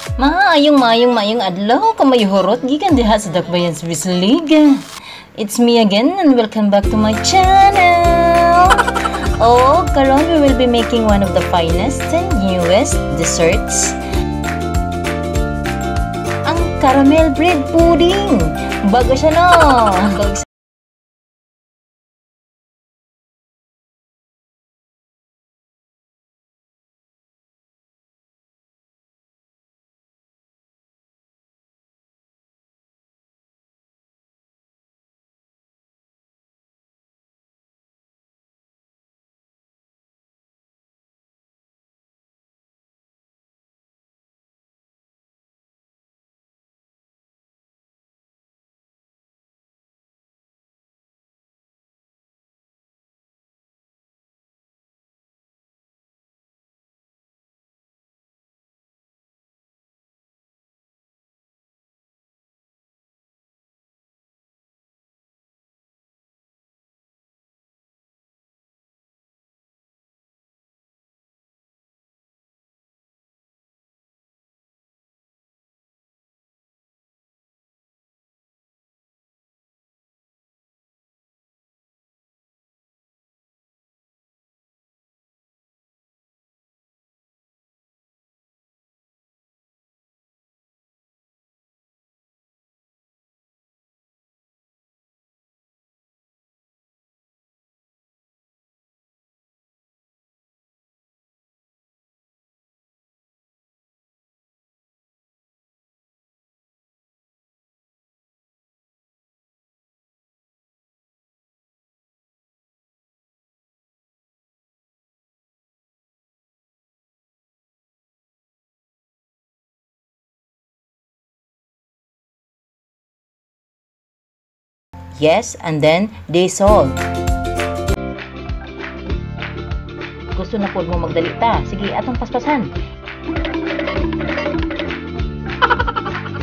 Maayong adlaw kamayuhorot gikan diha sa Dakbayan sa Bislig. It's me again and welcome back to my channel. Oh, karon we will be making one of the finest and newest desserts. Ang caramel bread pudding. Bago siya no. Yes, and then dissolve. Gusto na po mo magdali ta. Sige, atong paspasan.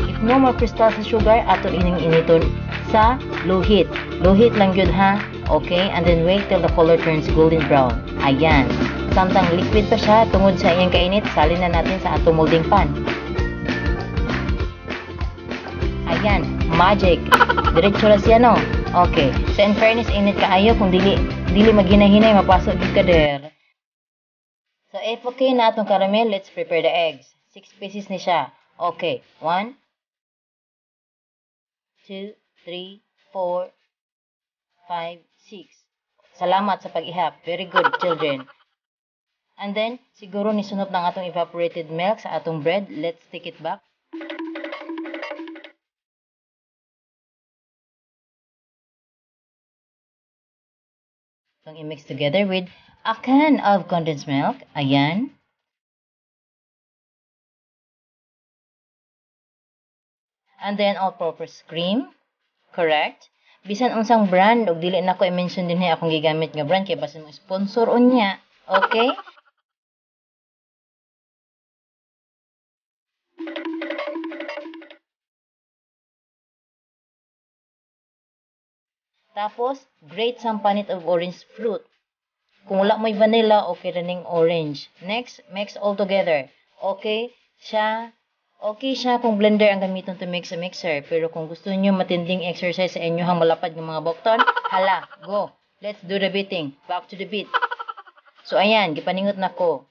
If no more crystals sa sugar, aton ining initon sa low heat. Low heat lang yun ha. Okay, and then wait till the color turns golden brown. Ayan. Samtang liquid pa siya, tungod sa iyang kainit, salin na natin sa atong molding pan. Ayan, magic. Diretso na siya, no? Okay. So, in fairness, init kaayo. Kung dili maghinay-hinay, mapasok yung kader. So, if okay na itong caramel, let's prepare the eggs. 6 pieces ni siya. Okay. 1, 2, 3, 4, 5, 6. Salamat sa pag-ihap. Very good, children. And then, siguro nisunod ng atong evaporated milk sa atong bread. Let's take it back. Itong i-mix together with a can of condensed milk. Ayan. And then all-purpose cream. Correct. Bisan unsang brand, og dili na ko i-mention din akong gigamit nga brand, kaya basta mo sponsor unya. Okay? Tapos, grate some panit of orange fruit. Kung wala mo'y vanilla, okay rin orange. Next, mix all together. Okay siya kung blender ang gamiton to mix sa mixer. Pero kung gusto niyo matinding exercise sa inyong malapad ng mga bokton, hala, go. Let's do the beating. Back to the beat. So, ayan, gipaningot na ko.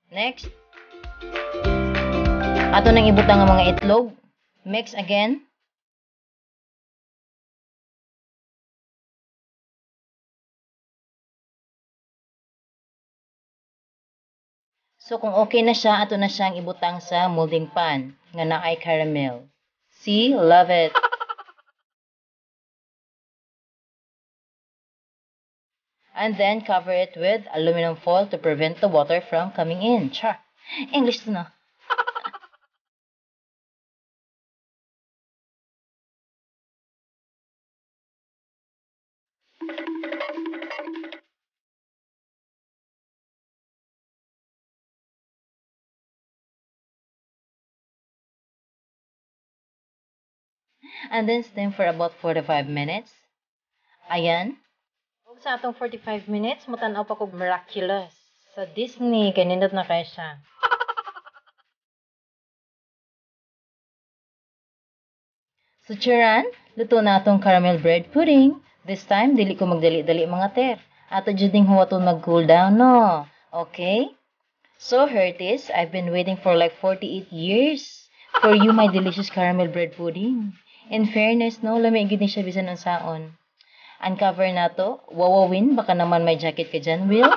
Next. Ato nang ibutang ang mga itlog. Mix again. So, kung okay na siya, ato na siyang ibutang sa molding pan nga naay caramel. See? Love it. And then, cover it with aluminum foil to prevent the water from coming in. Char! English to na. And then steam for about 4 to 5 minutes. Ayan. Ug sa atong 45 minutes, mutanaw pa kog Miraculous. Sa Disney, kay nindot na kay siya. So, Charan, luto na atong caramel bread pudding. This time, dili ko magdali-dali mga ter. Ato juding huwaton mag-cool down, no? Okay? So, Hertis, I've been waiting for like 48 years for you, my delicious caramel bread pudding. In fairness, no, lamig gid ni siya bisan unsaon. Uncover na to. Wawawin, baka naman may jacket ka dyan, Will.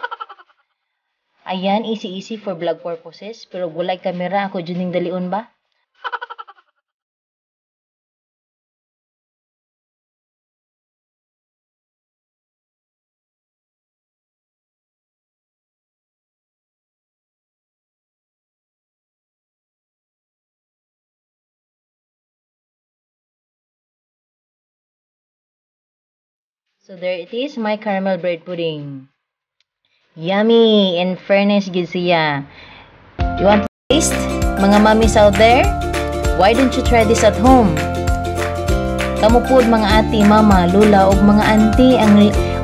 Ayan, easy-easy for vlog purposes. Pero walay kamera, ako dyan dalion ba? So there it is, my caramel bread pudding. Yummy! In fairness, gid siya. You want to taste? Mga mommies out there? Why don't you try this at home? Kamu pod mga ati, mama, lula, og mga auntie,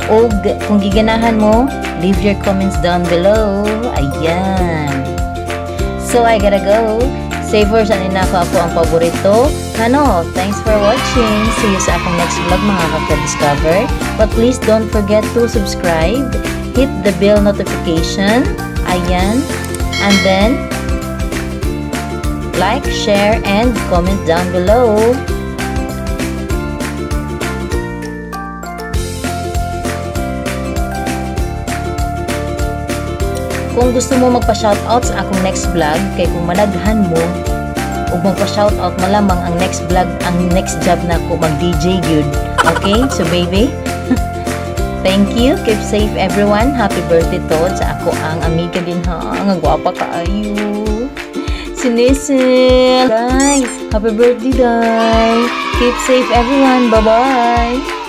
og kung giganahan mo, leave your comments down below. Ayan. So I gotta go. Savors and inako ako ang paborito. Ano, thanks for watching. See you sa akong next vlog mga kaka-discover. But please don't forget to subscribe. Hit the bell notification. Ayan. And then, like, share, and comment down below. Kung gusto mo magpa-shoutout sa akong next vlog, kay kung managhan mo, o magpa-shoutout, malamang ang next vlog, ang next job na ko mag-DJ good. Okay? So baby, thank you. Keep safe everyone. Happy birthday to sa ako ang amiga din ha. Ang gwapa kaayo. Sinisil. Happy birthday, Day. Keep safe everyone. Bye-bye.